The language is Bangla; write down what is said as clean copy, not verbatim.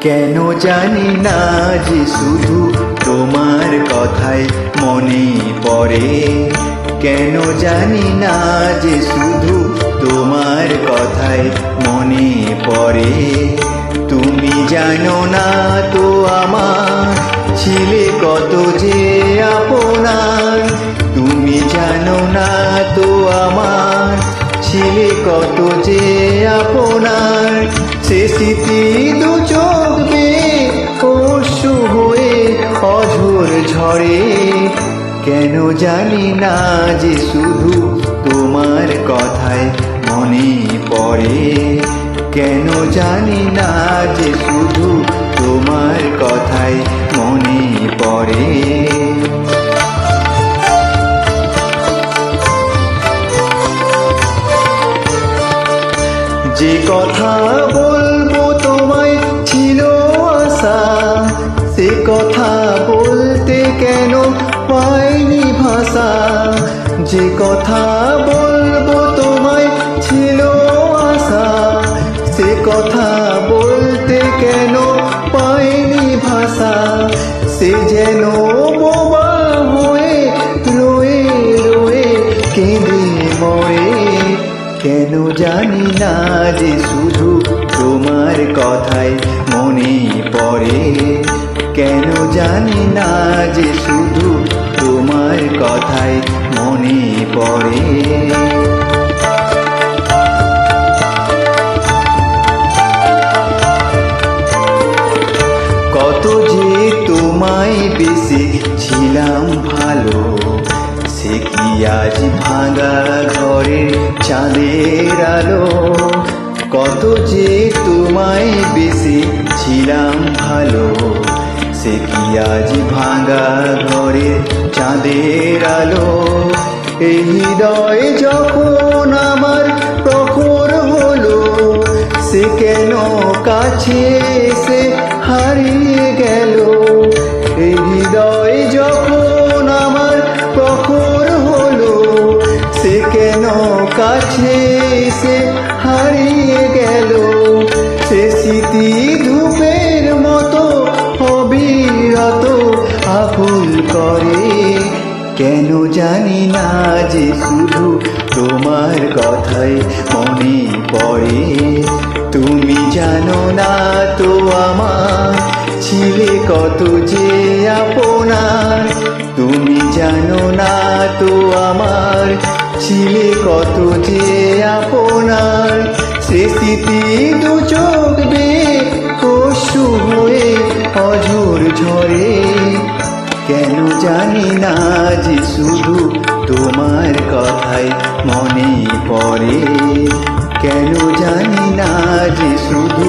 কেন জানি না যে শুধু তোমার কথাই মনে পড়ে। কেন জানি না যে শুধু তোমার কথাই মনে পড়ে। তুমি জানো না তো আমার ছিলে কত যে আপনার। তুমি জানো না তো আমার ছিলে কত যে আপনার। সে স্মৃতি দু চোখ বেয়ে অশ্রু হয়ে অঝোর ঝরে। কেন জানি না যে শুধু তোমার কথাই মনে পড়ে। কেন জানি না যে শুধু তোমার কথাই মনে পড়ে। যে কথা বলবো তোমায় ছিল আশা, সে কথা বলতে কেন পাইনি ভাষা। যে কথা বলবো তোমায় ছিল আশা, সে কথা বলতে কেন পাইনি ভাষা। সে যেন বোবা হয়ে রয়ে রয়ে কেঁদে মরে। কেন জানি না যে শুধু তোমার কথাই মনে পড়ে। কেন জানি না যে শুধু তোমার কথাই মনে পড়ে। কত যে তোমায় বেশি ছিলাম ভালো, সে কি আজ ভাঙা ঘরে চাঁদের আলো। কত যে তোমায় বেশি ছিলাম ভালো, সে কি আজ ভাঙা ঘরে চাঁদের আলো। এই হৃদয় যখন আমার প্রখর হলো, সে কেন কাছে এসে হারিয়ে গেল। এই হৃদয় যখন আমার প্রখর হলো, সে কেন কাছে এসে হারিয়ে গেল। সে স্মৃতি ধূপের মতো অবিরত আকুল করে। কেন জানি না যে শুধু তোমার কথাই মনে পড়ে। তুমি জানো না তো আমার ছিলে কত যে আপনার। তুমি জানো না তো আমার ছিলে কত যে আপনার। সে স্মৃতি দু চোখ বেয়ে অশ্রু হয়ে অঝোর ঝরে। কেন জানি না যে শুধু তোমার কথাই মনে পড়ে। কেন জানি না যে শুধু